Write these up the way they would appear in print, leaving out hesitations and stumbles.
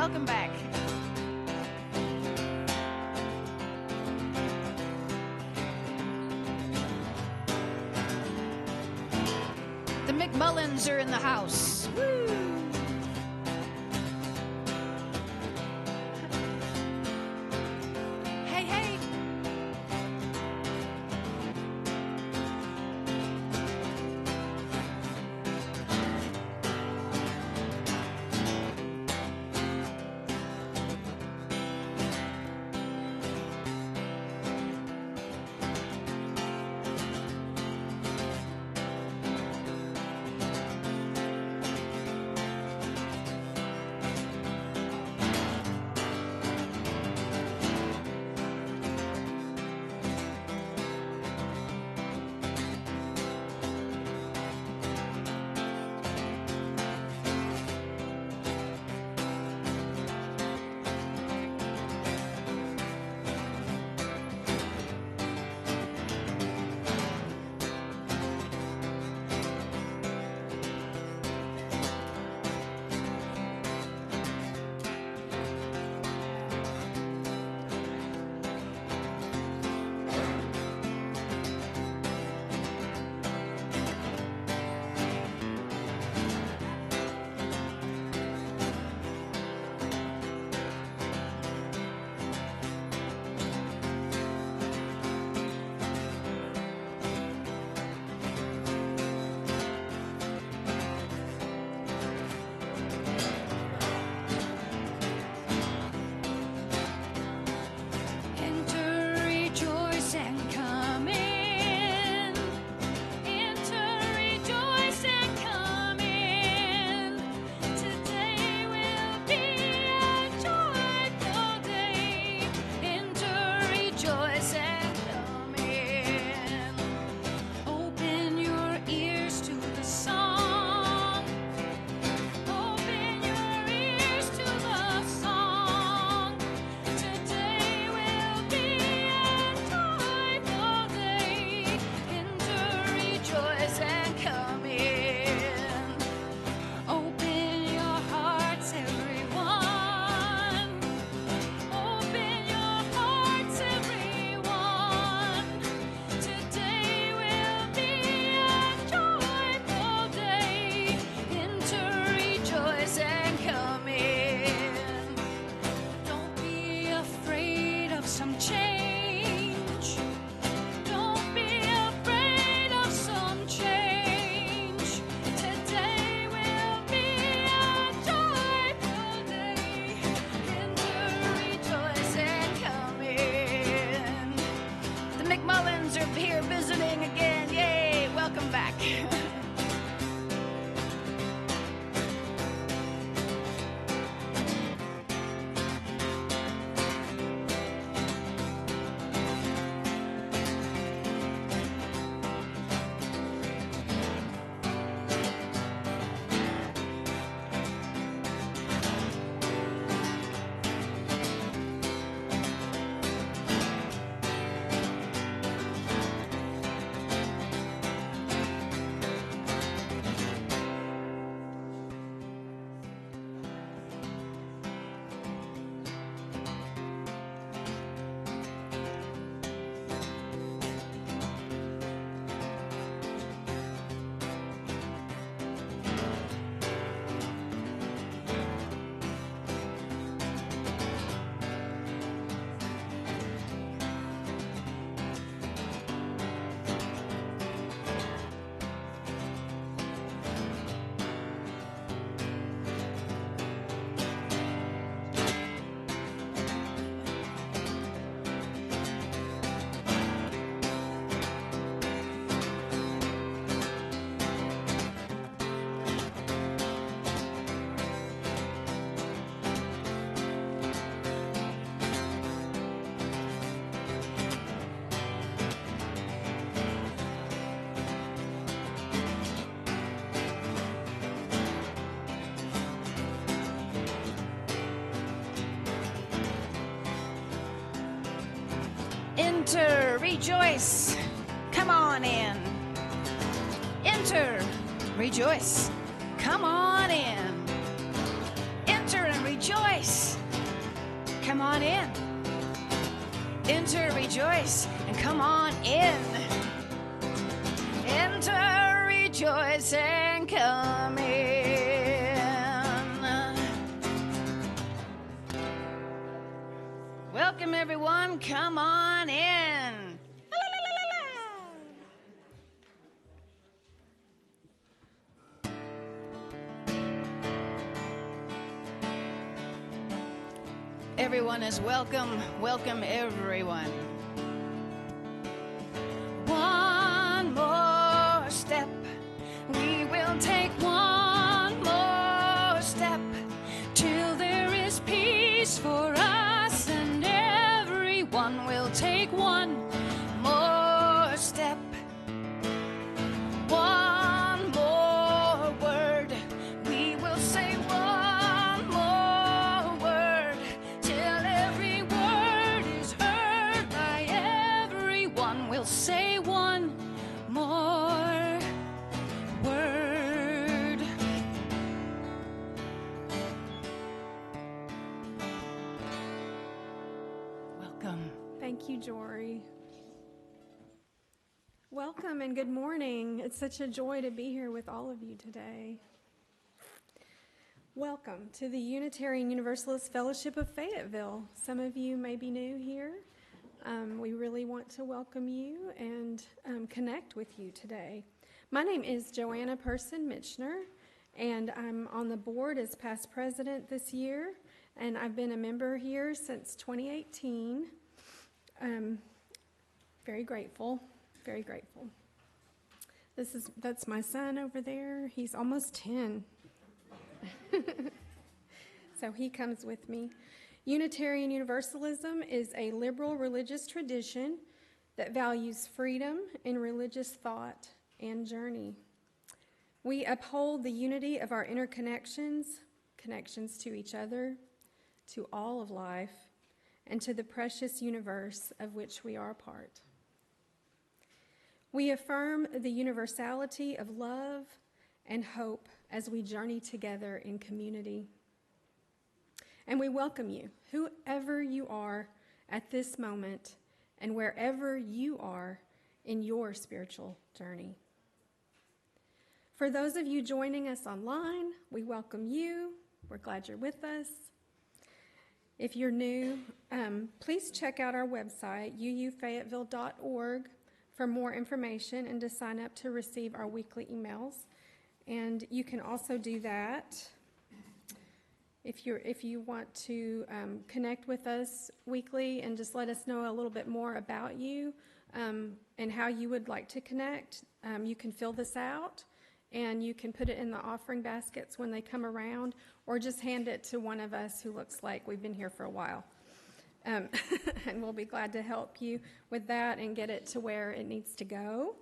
welcome back. The McMullins are in the house. Woo! Hey, hey. McMullins are here visiting again. Yay, welcome back. Enter, rejoice. Come on in. Enter, rejoice. Come on in. Enter and rejoice. rejoice. Come on in. Enter, rejoice, and come on in. Enter, rejoice, and come in. Welcome, everyone. Come on in. Everyone is welcome. Welcome, everyone. One more step. We will take one more step till there is peace for us, and everyone will take one more step. One more word. We will say one more word till every word is heard by everyone. We'll say one more word. Welcome. Thank you, Jory. Welcome and good morning. It's such a joy to be here with all of you today. Welcome to the Unitarian Universalist Fellowship of Fayetteville. Some of you may be new here. We really want to welcome you and connect with you today. My name is Joanna Person-Mitchner, and I'm on the board as past president this year, and I've been a member here since 2018. Very grateful, very grateful. That's my son over there. He's almost 10. So he comes with me. Unitarian Universalism is a liberal religious tradition that values freedom in religious thought and journey. We uphold the unity of our interconnections, connections to each other, to all of life, and to the precious universe of which we are a part. We affirm the universality of love and hope as we journey together in community. And we welcome you, whoever you are at this moment and wherever you are in your spiritual journey. For those of you joining us online, we welcome you. We're glad you're with us. If you're new, please check out our website, uufayetteville.org, for more information and to sign up to receive our weekly emails. And you can also do that if you want to connect with us weekly and just let us know a little bit more about you and how you would like to connect. You can fill this out and you can put it in the offering baskets when they come around, or just hand it to one of us who looks like we've been here for a while. And we'll be glad to help you with that and get it to where it needs to go.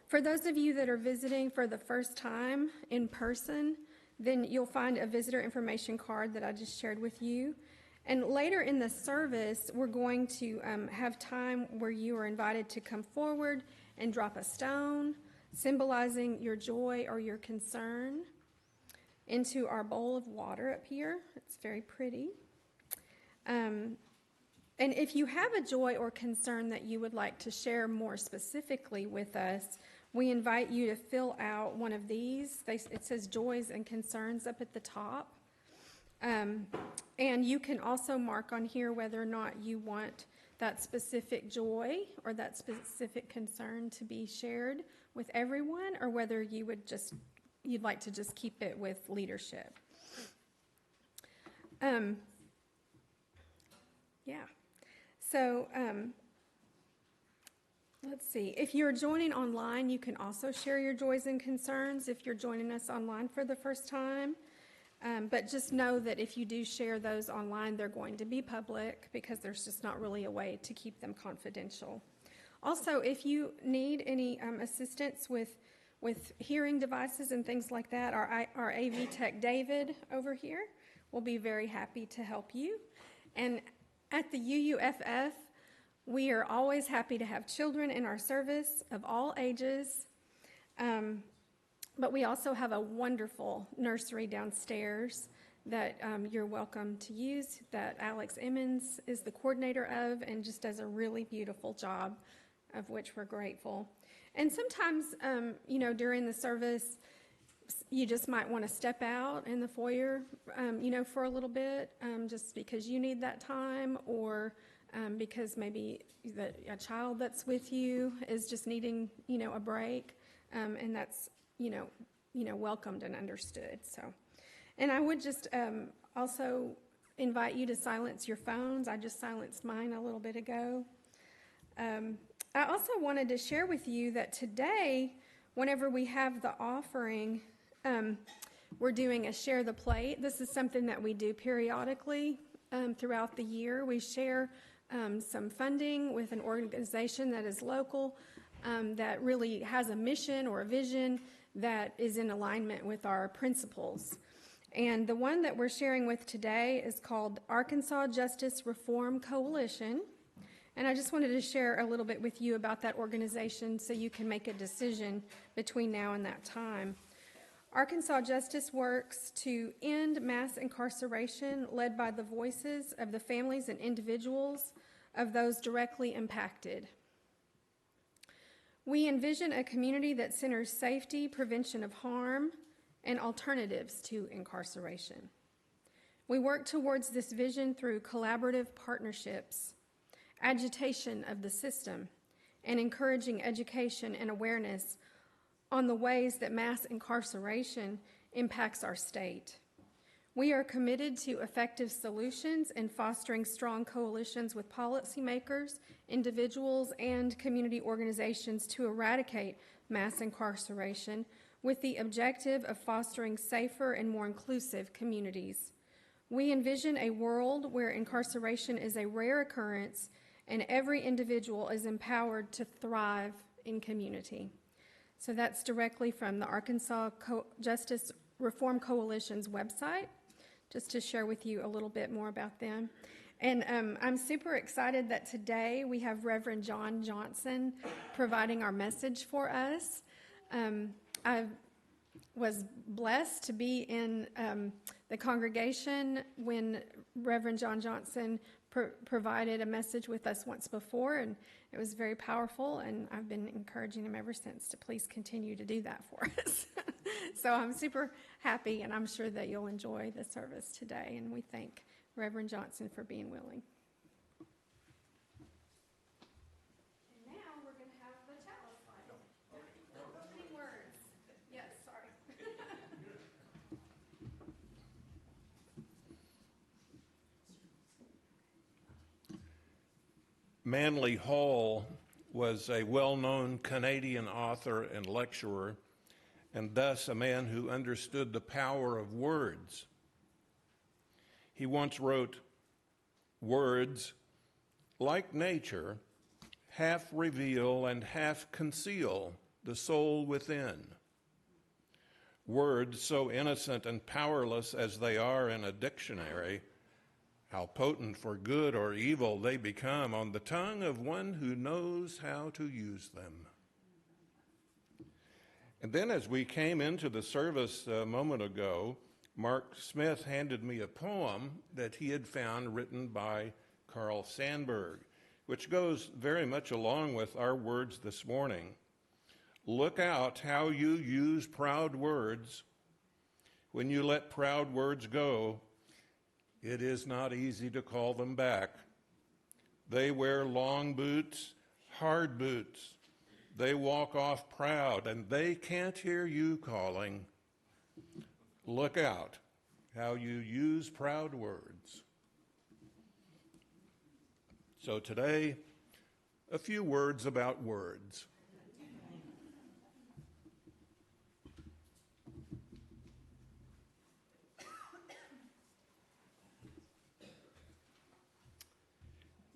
For those of you that are visiting for the first time in person, then you'll find a visitor information card that I just shared with you. And later in the service, we're going to have time where you are invited to come forward and drop a stone, symbolizing your joy or your concern, into our bowl of water up here. It's very pretty. And if you have a joy or concern that you would like to share more specifically with us, we invite you to fill out one of these. It says joys and concerns up at the top. And you can also mark on here whether or not you want that specific joy or that specific concern to be shared with everyone, or whether you'd like to just keep it with leadership. So let's see. If you're joining online, you can also share your joys and concerns if you're joining us online for the first time. But just know that if you do share those online, they're going to be public because there's just not really a way to keep them confidential. Also, if you need any assistance with hearing devices and things like that, our AV tech David over here will be very happy to help you. And at the UUFF, we are always happy to have children in our service of all ages. But we also have a wonderful nursery downstairs that you're welcome to use, that Alex Emmons is the coordinator of and just does a really beautiful job, of which we're grateful. And sometimes, during the service, you just might want to step out in the foyer, for a little bit, just because you need that time, or because maybe a child that's with you is just needing, a break, and that's, welcomed and understood. So, and I would just also invite you to silence your phones. I just silenced mine a little bit ago. I also wanted to share with you that today, whenever we have the offering, we're doing a share the plate. This is something that we do periodically throughout the year. We share some funding with an organization that is local, that really has a mission or a vision that is in alignment with our principles. And the one that we're sharing with today is called Arkansas Justice Reform Coalition. And I just wanted to share a little bit with you about that organization so you can make a decision between now and that time. Arkansas Justice works to end mass incarceration led by the voices of the families and individuals of those directly impacted. We envision a community that centers safety, prevention of harm, and alternatives to incarceration. We work towards this vision through collaborative partnerships, agitation of the system, and encouraging education and awareness on the ways that mass incarceration impacts our state. We are committed to effective solutions and fostering strong coalitions with policymakers, individuals, and community organizations to eradicate mass incarceration with the objective of fostering safer and more inclusive communities. We envision a world where incarceration is a rare occurrence and every individual is empowered to thrive in community. So that's directly from the Arkansas Justice Reform Coalition's website, just to share with you a little bit more about them. And I'm super excited that today we have Reverend John Johnson providing our message for us. I was blessed to be in the congregation when Reverend John Johnson provided a message with us once before, and it was very powerful, and I've been encouraging him ever since to please continue to do that for us. So I'm super happy, and I'm sure that you'll enjoy the service today, and we thank Reverend Johnson for being willing. And now we're going to have the chalice lighting. No opening words. Yes, sorry. Manly Hall was a well-known Canadian author and lecturer, and thus a man who understood the power of words. He once wrote, "Words, like nature, half reveal and half conceal the soul within. Words, so innocent and powerless as they are in a dictionary, how potent for good or evil they become on the tongue of one who knows how to use them." And then as we came into the service a moment ago, Mark Smith handed me a poem that he had found written by Carl Sandburg, which goes very much along with our words this morning. Look out how you use proud words. When you let proud words go, it is not easy to call them back. They wear long boots, hard boots. They walk off proud, and they can't hear you calling. Look out how you use proud words. So today, a few words about words.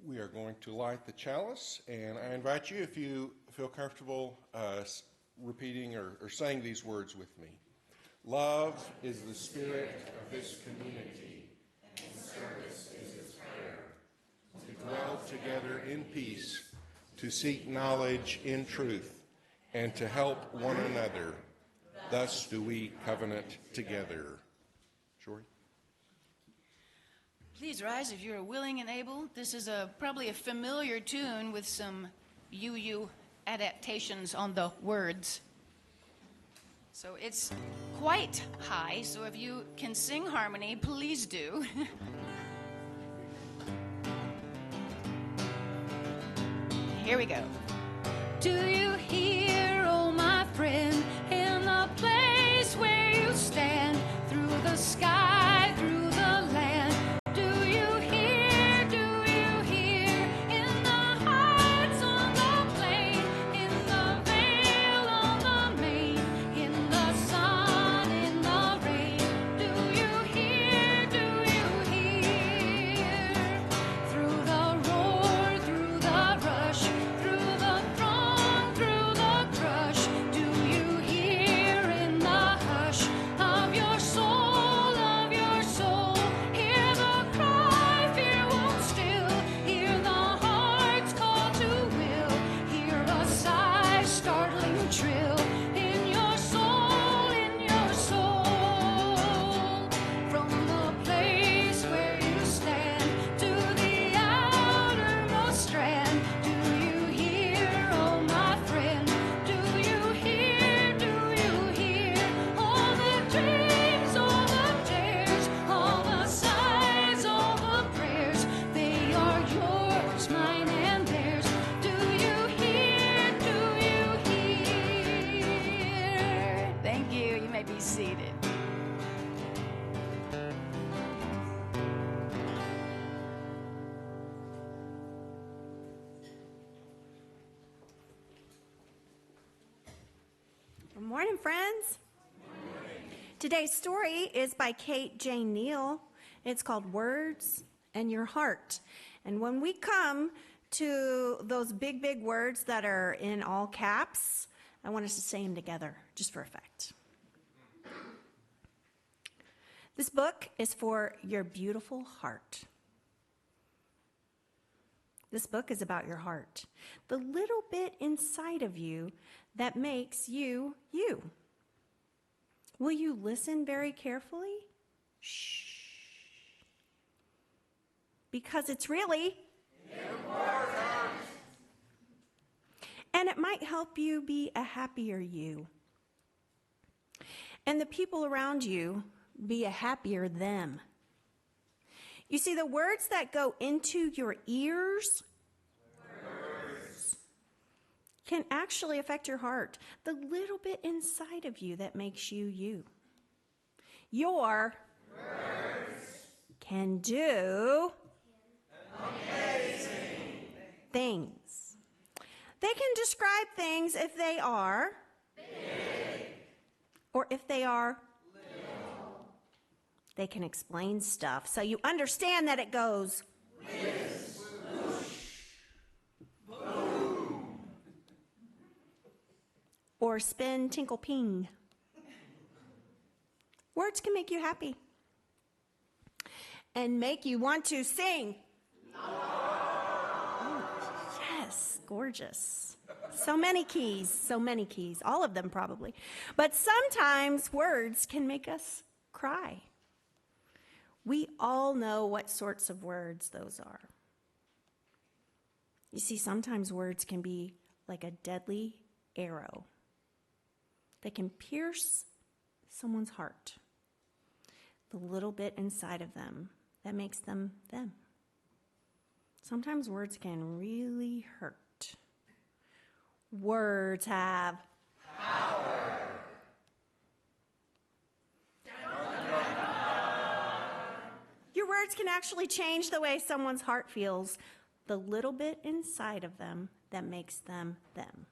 We are going to light the chalice, and I invite you, if you feel comfortable, repeating or saying these words with me. Love is the spirit of this community, and service is its prayer. To dwell together in peace, to seek knowledge in truth, and to help one another. Thus do we covenant together. Shori? Please rise if you're willing and able. This is probably a familiar tune with some UU adaptations on the words. So it's quite high, so if you can sing harmony, please do. Here we go. Do you hear, oh my friend, in the place where you stand, through the sky, through the land? Do you hear, in the heights on the plain, in the vale on the main, in the sun, in the rain? Do you hear, through the roar, through the rush, through the throng, through the crush? Do you hear in the hush of your soul, hear the cry, fear won't still, hear the heart's call to will, hear a sigh, startling trill in your soul, from the place where you stand to the outermost strand. Do you hear, oh my friend? Do you hear, all the dreams, all the dares, all the sighs, all the prayers? They are yours, mine and theirs. Do you hear, Thank you. You may be seated. Good morning, friends. Today's story is by Kate Jane Neal. It's called Words and Your Heart. And when we come to those big, big words that are in all caps, I want us to say them together, just for effect. This book is for your beautiful heart. This book is about your heart, the little bit inside of you that makes you, you. Will you listen very carefully? Shh. Because it's really important. And it might help you be a happier you. And the people around you be a happier them. You see, the words that go into your ears can actually affect your heart, the little bit inside of you that makes you you. Your words can do amazing things. They can describe things if they are big or if they are little. They can explain stuff so you understand that it goes whiz, whoosh, boom. Or spin, tinkle, ping. Words can make you happy and make you want to sing. Oh, yes, gorgeous. So many keys, all of them probably. But sometimes words can make us cry. We all know what sorts of words those are. You see, sometimes words can be like a deadly arrow that can pierce someone's heart, the little bit inside of them that makes them them. Sometimes words can really hurt. Words have power. Your words can actually change the way someone's heart feels, the little bit inside of them that makes them them.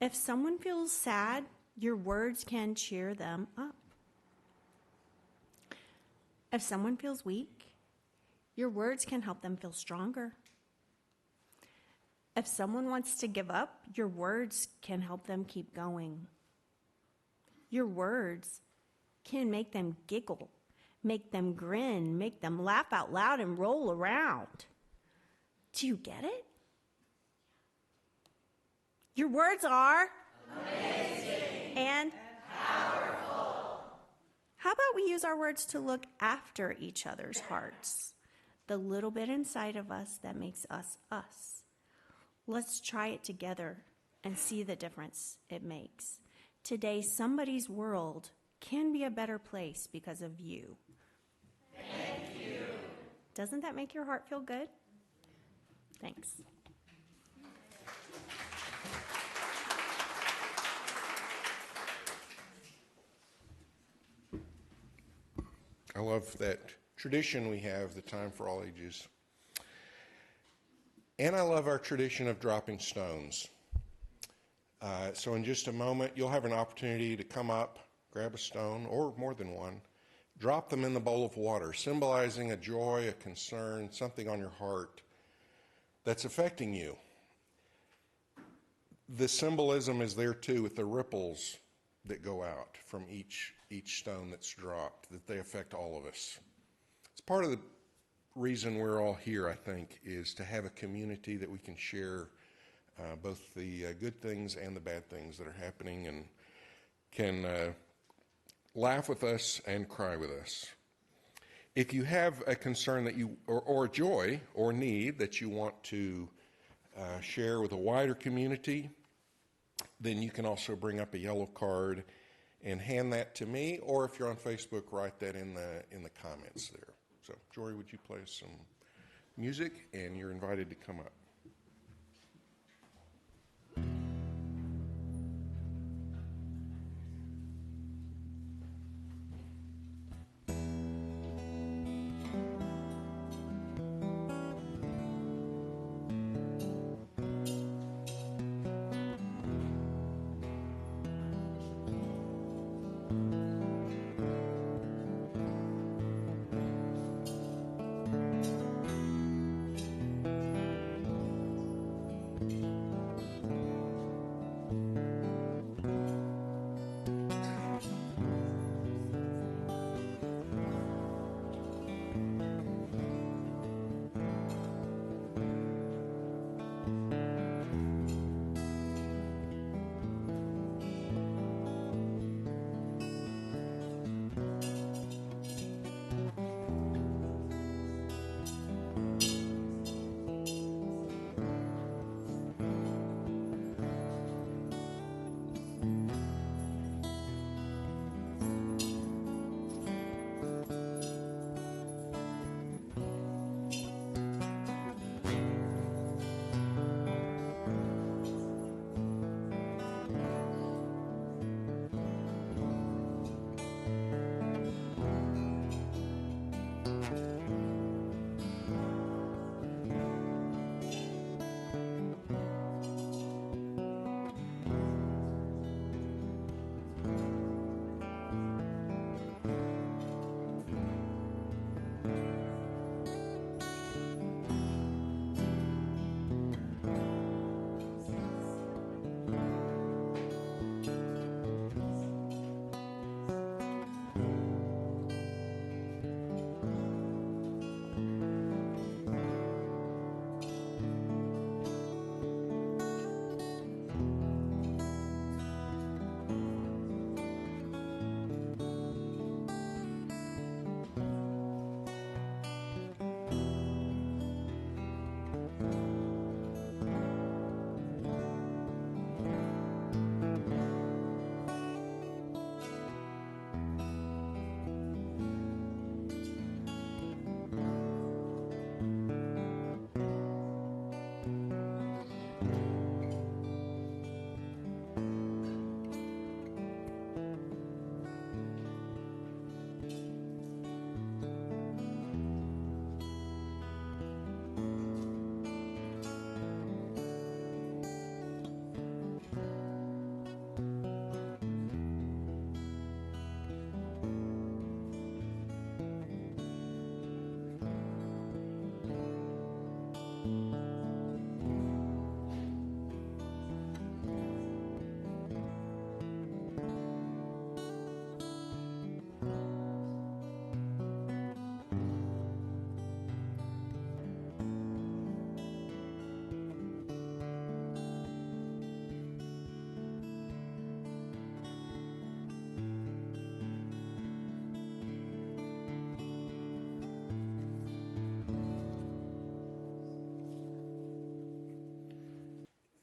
If someone feels sad, your words can cheer them up. If someone feels weak, your words can help them feel stronger. If someone wants to give up, your words can help them keep going. Your words can make them giggle, make them grin, make them laugh out loud and roll around. Do you get it? Your words are amazing and How about we use our words to look after each other's hearts? The little bit inside of us that makes us us. Let's try it together and see the difference it makes. Today, somebody's world can be a better place because of you. Thank you. Doesn't that make your heart feel good? Thanks. I love that tradition we have, the time for all ages. And I love our tradition of dropping stones. So in just a moment, you'll have an opportunity to come up, grab a stone, or more than one, drop them in the bowl of water, symbolizing a joy, a concern, something on your heart that's affecting you. The symbolism is there too with the ripples that go out from each stone that's dropped, that they affect all of us. It's part of the reason we're all here, I think, is to have a community that we can share both the good things and the bad things that are happening, and can laugh with us and cry with us. If you have a concern that you, or joy or need that you want to share with a wider community, then you can also bring up a yellow card and hand that to me, or if you're on Facebook, write that in the comments there. So, Jory, would you play some music? And you're invited to come up.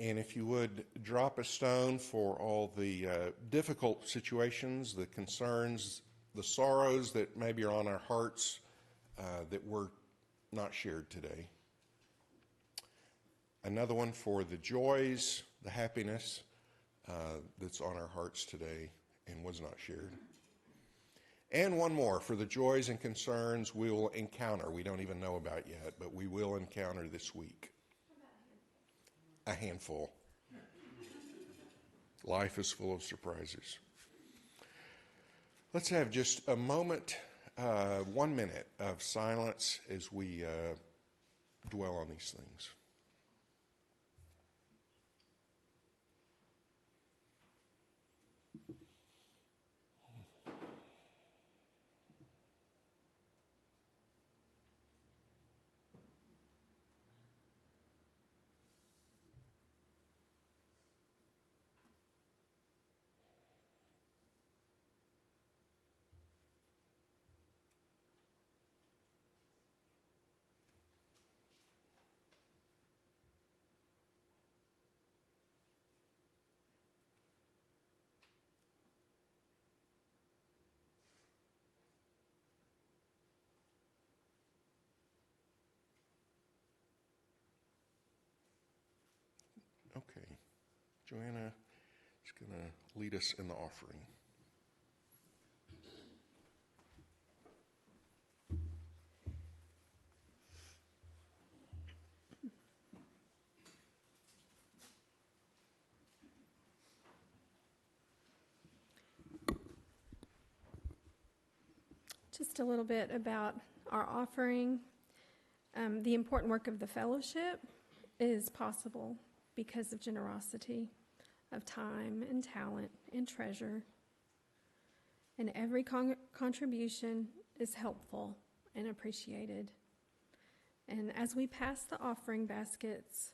And if you would drop a stone for all the difficult situations, the concerns, the sorrows that maybe are on our hearts that were not shared today. Another one for the joys, the happiness that's on our hearts today and was not shared. And one more for the joys and concerns we will encounter. We don't even know about yet, but we will encounter this week. A handful. Life is full of surprises. Let's have just a moment, 1 minute of silence as we dwell on these things. Okay, Joanna is going to lead us in the offering. Just a little bit about our offering. The important work of the fellowship is possible because of generosity of time and talent and treasure. And every contribution is helpful and appreciated. And as we pass the offering baskets,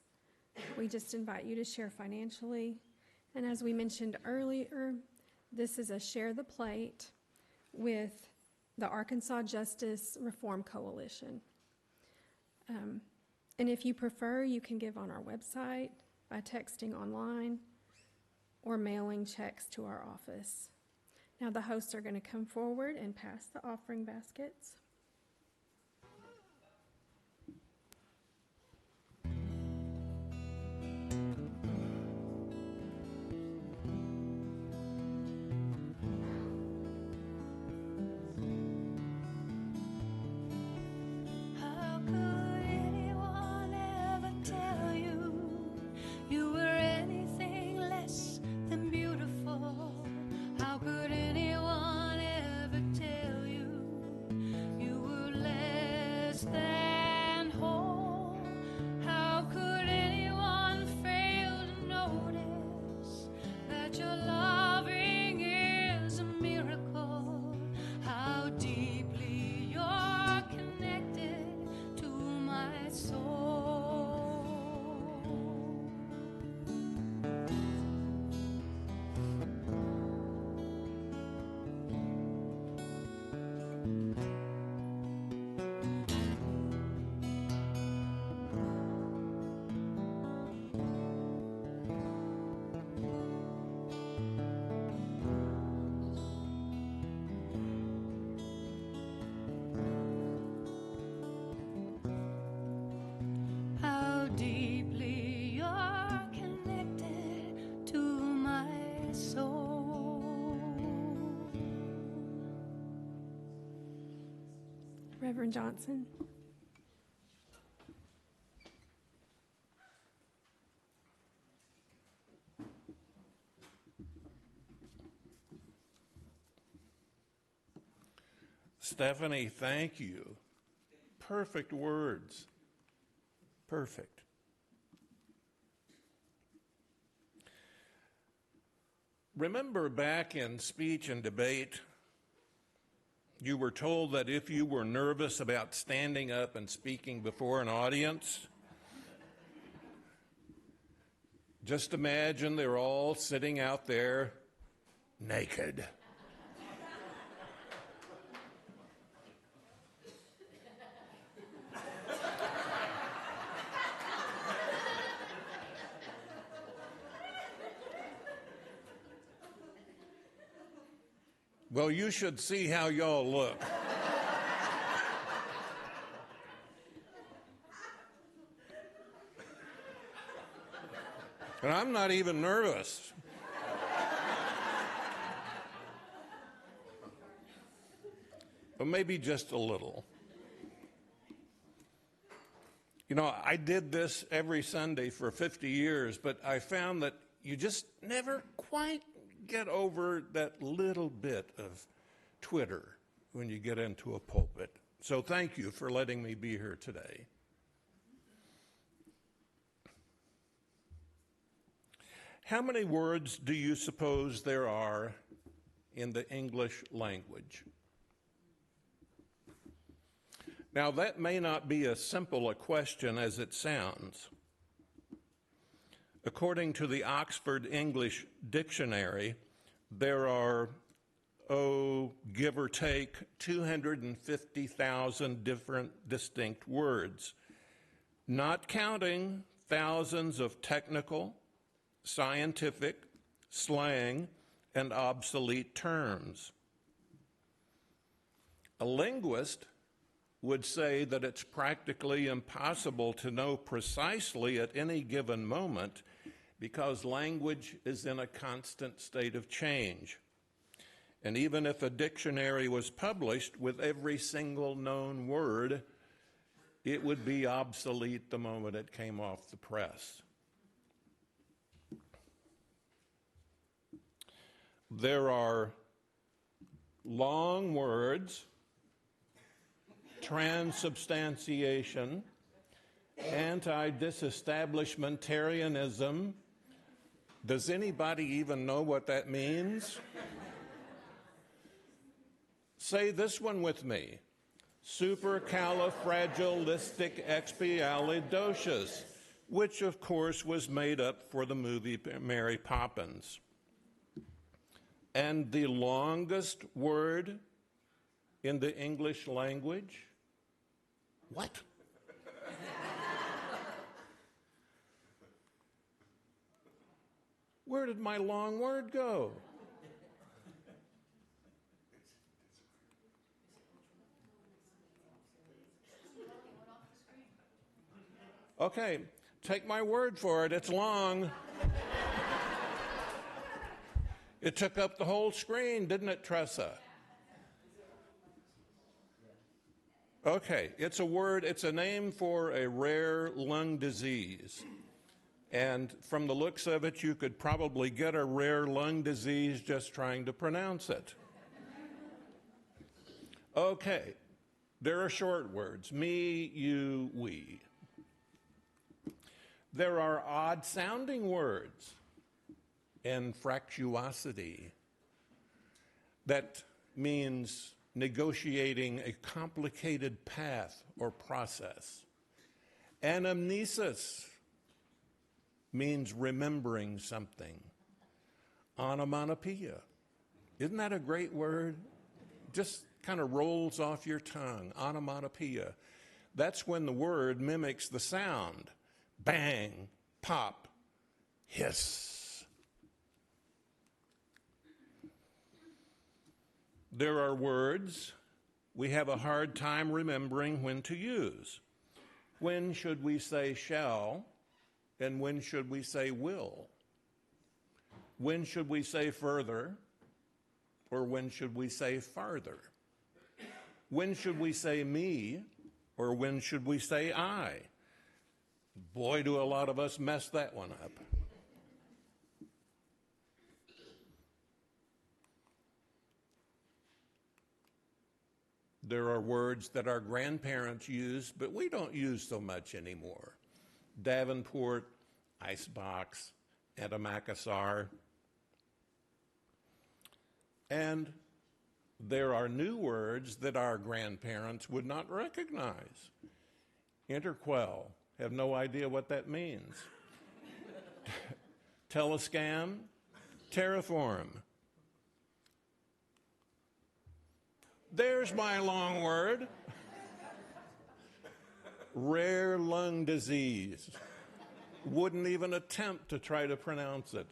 we just invite you to share financially. And as we mentioned earlier, this is a share the plate with the Arkansas Justice Reform Coalition. And if you prefer, you can give on our website, by texting online, or mailing checks to our office. Now the hosts are going to come forward and pass the offering baskets. How could anyone ever tell you you were anything less than beautiful? How could anyone ever tell you you were less than whole? How could anyone fail to notice that your loving is a miracle? How deeply you're connected to my soul. How deeply you're connected to my soul. Reverend Johnson. Stephanie, thank you. Perfect words. Perfect. Remember back in speech and debate, you were told that if you were nervous about standing up and speaking before an audience, just imagine they're all sitting out there naked. Well, you should see how y'all look. And I'm not even nervous. But maybe just a little. You know, I did this every Sunday for 50 years, but I found that you just never quite get over that little bit of Twitter when you get into a pulpit. So thank you for letting me be here today. How many words do you suppose there are in the English language? Now, that may not be as simple a question as it sounds. According to the Oxford English Dictionary, there are, give or take, 250,000 different distinct words, not counting thousands of technical, scientific, slang, and obsolete terms. A linguist would say that it's practically impossible to know precisely at any given moment because language is in a constant state of change. And even if a dictionary was published with every single known word, it would be obsolete the moment it came off the press. There are long words, transubstantiation, anti-disestablishmentarianism. Does anybody even know what that means? Say this one with me. Supercalifragilisticexpialidocious, which of course was made up for the movie Mary Poppins. And the longest word in the English language? What? Where did my long word go? Okay, take my word for it, it's long. It took up the whole screen, didn't it, Tressa? Okay, it's a word, it's a name for a rare lung disease. And from the looks of it, you could probably get a rare lung disease just trying to pronounce it. Okay, there are short words, me, you, we. There are odd-sounding words, infractuosity. That means negotiating a complicated path or process. Anamnesis means remembering something. Onomatopoeia. Isn't that a great word? Just kind of rolls off your tongue. Onomatopoeia. That's when the word mimics the sound. Bang, pop, hiss. There are words we have a hard time remembering when to use. When should we say shall, and when should we say will? When should we say further, or when should we say farther? When should we say me, or when should we say I? Boy, do a lot of us mess that one up. There are words that our grandparents used, but we don't use so much anymore. Davenport, icebox, antimacassar. And there are new words that our grandparents would not recognize. Interquel, have no idea what that means. Telescam, terraform. There's my long word. Rare lung disease. Wouldn't even attempt to try to pronounce it.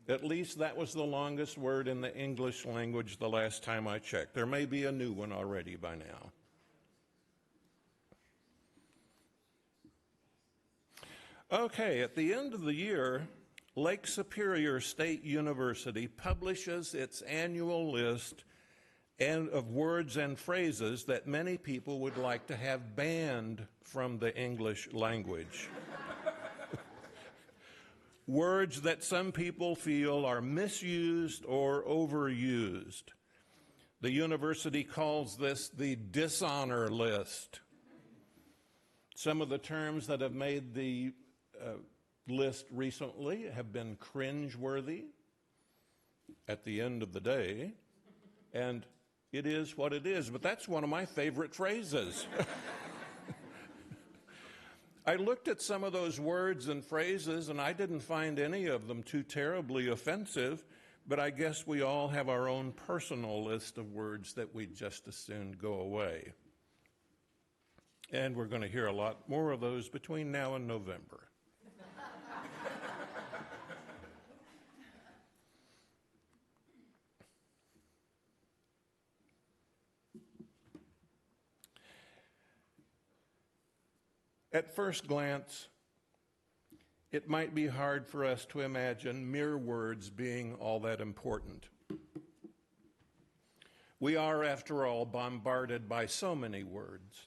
At least that was the longest word in the English language the last time I checked. There may be a new one already by now. Okay, at the end of the year, Lake Superior State University publishes its annual list of words and phrases that many people would like to have banned from the English language. Words that some people feel are misused or overused. The university calls this the dishonor list. Some of the terms that have made the list recently have been cringeworthy at the end of the day, and it is what it is, but that's one of my favorite phrases. I looked at some of those words and phrases, and I didn't find any of them too terribly offensive, but I guess we all have our own personal list of words that we'd just as soon go away. And we're going to hear a lot more of those between now and November. At first glance, it might be hard for us to imagine mere words being all that important. We are, after all, bombarded by so many words.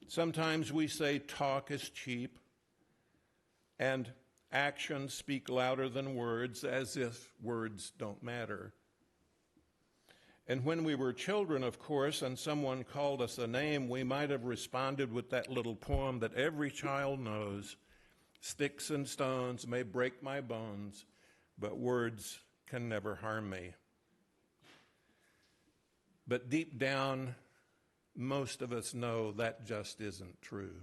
Sometimes we say talk is cheap, and actions speak louder than words, as if words don't matter. And when we were children, of course, and someone called us a name, we might have responded with that little poem that every child knows. Sticks and stones may break my bones, but words can never harm me. But deep down, most of us know that just isn't true.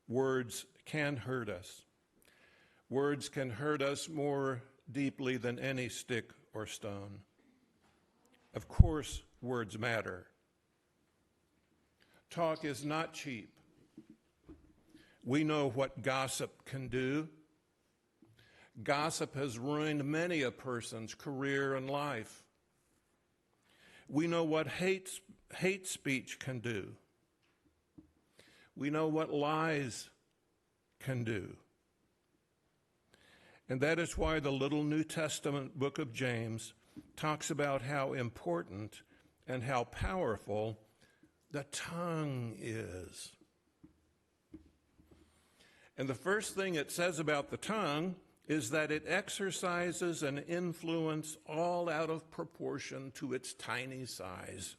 Words can hurt us. Words can hurt us more deeply than any stick or stone. Of course, words matter. Talk is not cheap. We know what gossip can do. Gossip has ruined many a person's career and life. We know what hate speech can do. We know what lies can do. And that is why the little New Testament book of James talks about how important and how powerful the tongue is. And the first thing it says about the tongue is that it exercises an influence all out of proportion to its tiny size.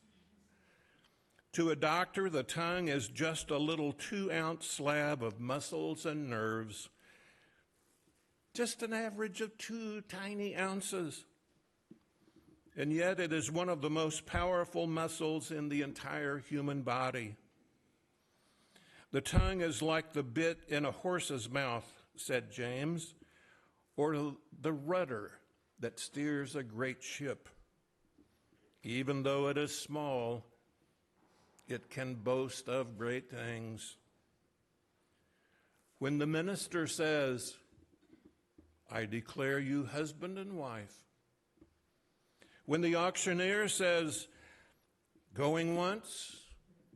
To a doctor, the tongue is just a little 2-ounce slab of muscles and nerves, just an average of 2 tiny ounces. And yet it is one of the most powerful muscles in the entire human body. The tongue is like the bit in a horse's mouth, said James, or the rudder that steers a great ship. Even though it is small, it can boast of great things. When the minister says, I declare you husband and wife, when the auctioneer says, going once,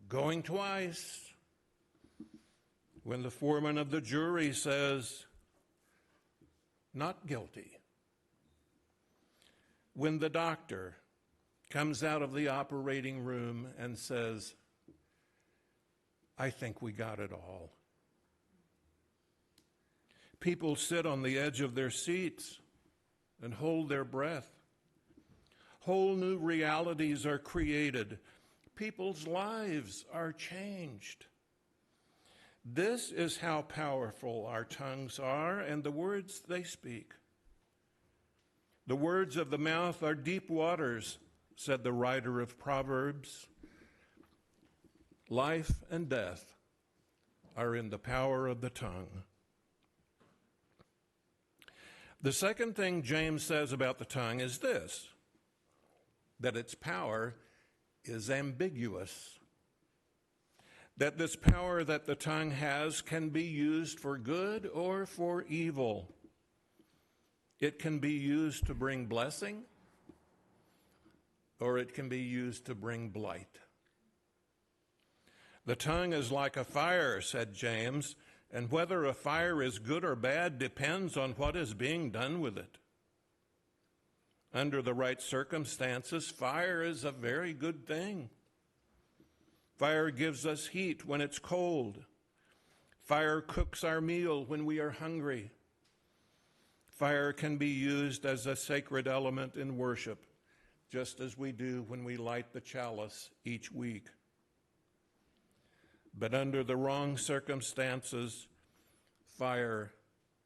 going twice, when the foreman of the jury says, not guilty, when the doctor comes out of the operating room and says, I think we got it all. People sit on the edge of their seats and hold their breath. Whole new realities are created. People's lives are changed. This is how powerful our tongues are and the words they speak. The words of the mouth are deep waters, said the writer of Proverbs. Life and death are in the power of the tongue. The second thing James says about the tongue is this, that its power is ambiguous. That this power that the tongue has can be used for good or for evil. It can be used to bring blessing, or it can be used to bring blight. The tongue is like a fire, said James, and whether a fire is good or bad depends on what is being done with it. Under the right circumstances, fire is a very good thing. Fire gives us heat when it's cold. Fire cooks our meal when we are hungry. Fire can be used as a sacred element in worship, just as we do when we light the chalice each week. But under the wrong circumstances, fire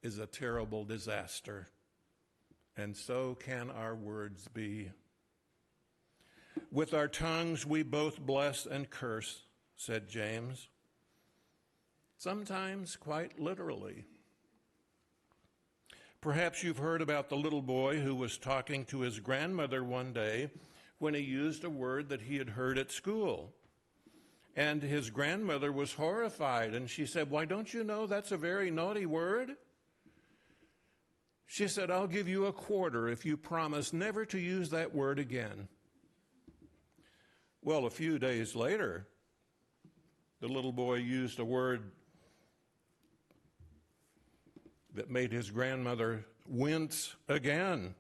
is a terrible disaster, and so can our words be. With our tongues we both bless and curse, said James, sometimes quite literally. Perhaps you've heard about the little boy who was talking to his grandmother one day when he used a word that he had heard at school. And his grandmother was horrified, and she said, "Why, don't you know that's a very naughty word?" She said, "I'll give you a quarter if you promise never to use that word again." Well, a few days later, the little boy used a word that made his grandmother wince again.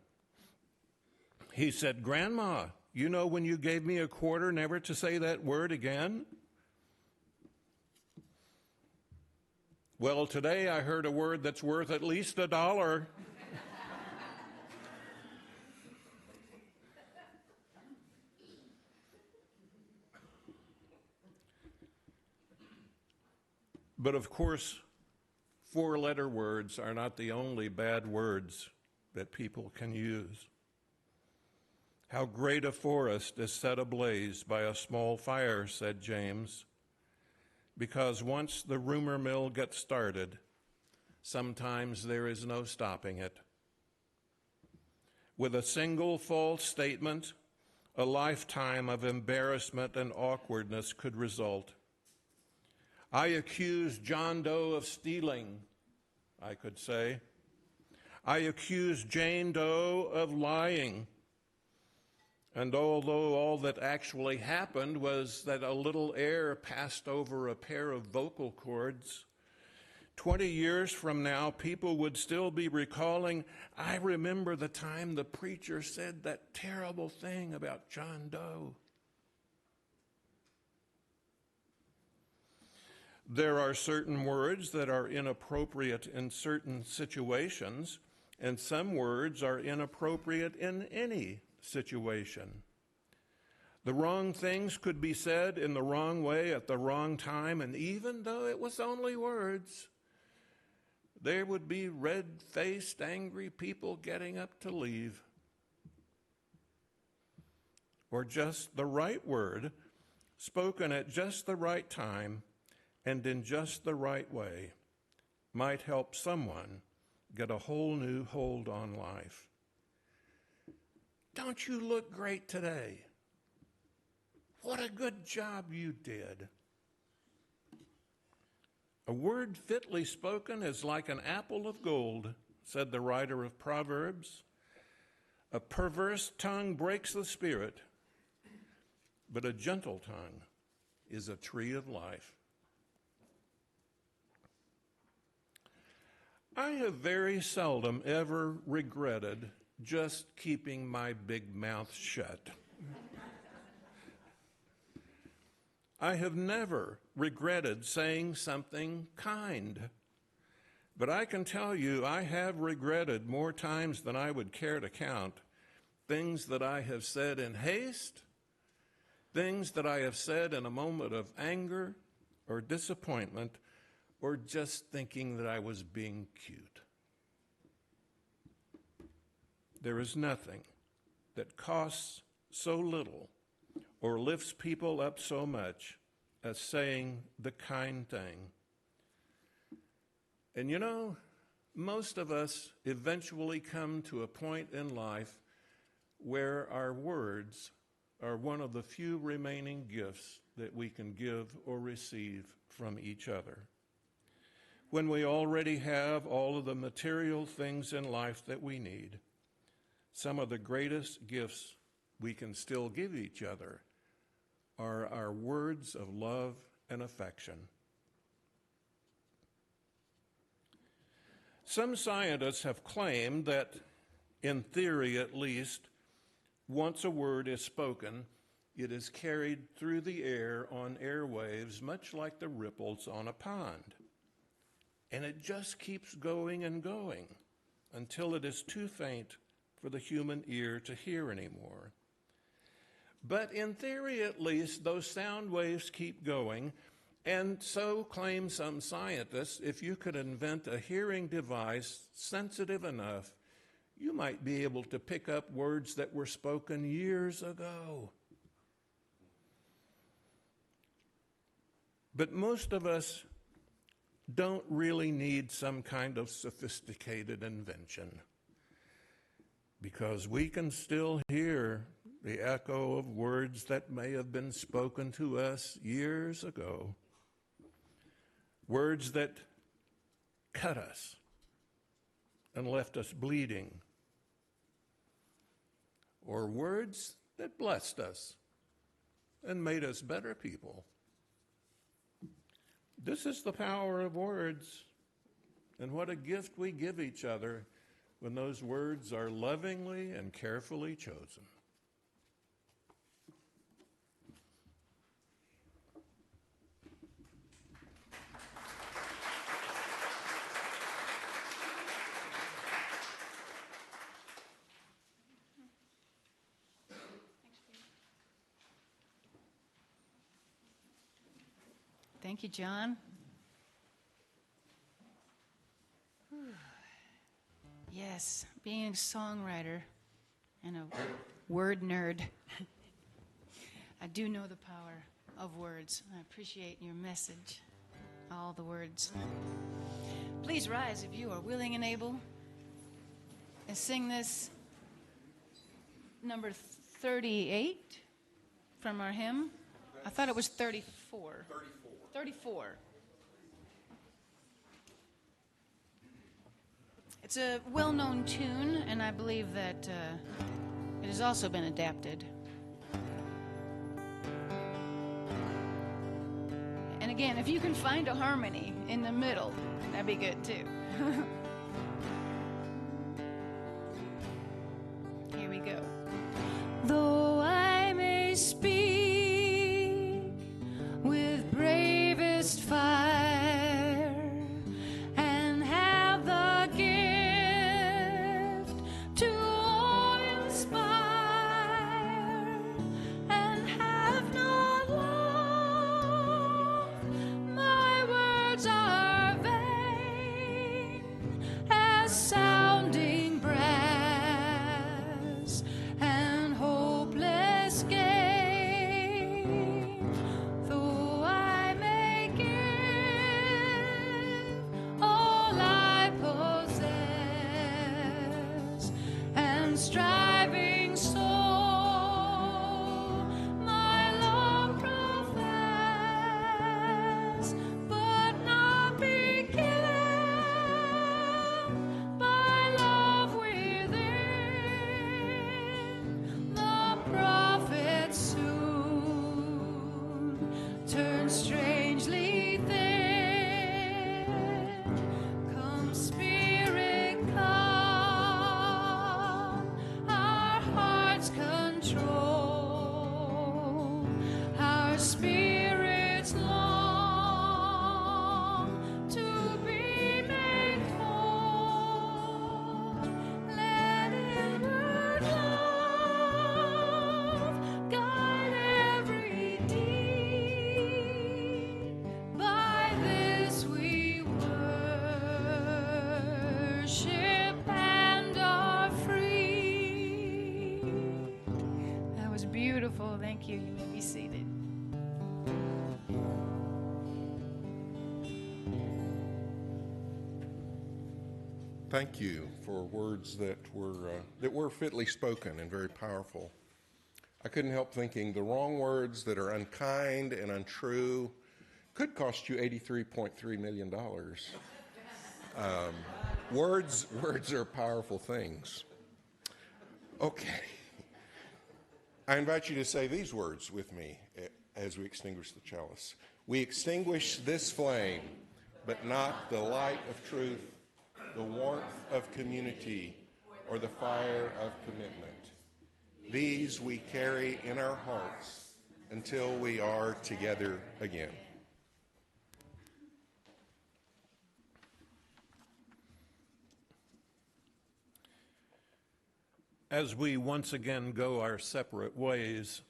He said, "Grandma, you know when you gave me a quarter never to say that word again?" Well, today I heard a word that's worth at least $1. But of course, four-letter words are not the only bad words that people can use. How great a forest is set ablaze by a small fire, said James, because once the rumor mill gets started, sometimes there is no stopping it. With a single false statement, a lifetime of embarrassment and awkwardness could result. I accuse John Doe of stealing, I could say. I accuse Jane Doe of lying. And although all that actually happened was that a little air passed over a pair of vocal cords, 20 years from now, people would still be recalling, I remember the time the preacher said that terrible thing about John Doe. There are certain words that are inappropriate in certain situations, and some words are inappropriate in any situation. The wrong things could be said in the wrong way at the wrong time, and even though it was only words, there would be red-faced, angry people getting up to leave. Or just the right word, spoken at just the right time and in just the right way, might help someone get a whole new hold on life. Don't you look great today? What a good job you did. A word fitly spoken is like an apple of gold, said the writer of Proverbs. A perverse tongue breaks the spirit, but a gentle tongue is a tree of life. I have very seldom ever regretted just keeping my big mouth shut. I have never regretted saying something kind, but I can tell you I have regretted more times than I would care to count things that I have said in haste, things that I have said in a moment of anger or disappointment, or just thinking that I was being cute. There is nothing that costs so little or lifts people up so much as saying the kind thing. And you know, most of us eventually come to a point in life where our words are one of the few remaining gifts that we can give or receive from each other. when we already have all of the material things in life that we need, some of the greatest gifts we can still give each other are our words of love and affection. Some scientists have claimed that, in theory at least, once a word is spoken, it is carried through the air on airwaves, much like the ripples on a pond. And it just keeps going and going until it is too faint for the human ear to hear anymore. But in theory, at least, those sound waves keep going, and so claim some scientists, if you could invent a hearing device sensitive enough, you might be able to pick up words that were spoken years ago. But most of us don't really need some kind of sophisticated invention, because we can still hear the echo of words that may have been spoken to us years ago, words that cut us and left us bleeding, or words that blessed us and made us better people. This is the power of words, and what a gift we give each other when those words are lovingly and carefully chosen. Thank you, John. Yes, being a songwriter and a word nerd, I do know the power of words. I appreciate your message, all the words. Please rise if you are willing and able and sing this number 38 from our hymn. I thought it was 34. 34. It's a well-known tune, and I believe that it has also been adapted. And again, if you can find a harmony in the middle, that'd be good too. Here we go. Though I may speak with bravest fire and have the gift to awe, inspire, and have not love, my words are vain as sounding brass and hopeless gain. Though I may give all I possess and striving soul my love profess, but not be killing by love within, the prophet soon turns strangely thin. Come, Spirit, come, our hearts control, our spirits long to be made whole. Let inward love guide every deed. By this we worship and are free. That was beautiful. Thank you. You may be seated. Thank you for words that were fitly spoken and very powerful. I couldn't help thinking the wrong words that are unkind and untrue could cost you $83.3 million. Words are powerful things. Okay. I invite you to say these words with me as we extinguish the chalice. We extinguish this flame, but not the light of truth, the warmth of community, or the fire of commitment. These we carry in our hearts until we are together again. As we once again go our separate ways,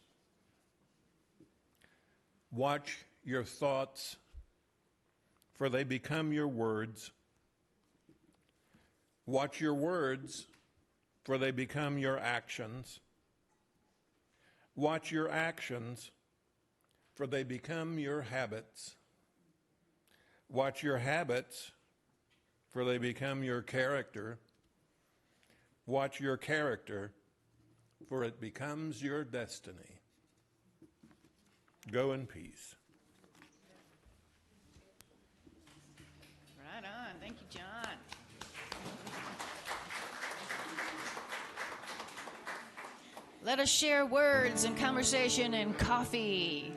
watch your thoughts, for they become your words. Watch your words, for they become your actions. Watch your actions, for they become your habits. Watch your habits, for they become your character. Watch your character, for it becomes your destiny. Go in peace. Right on. Thank you, John. Let us share words and conversation and coffee.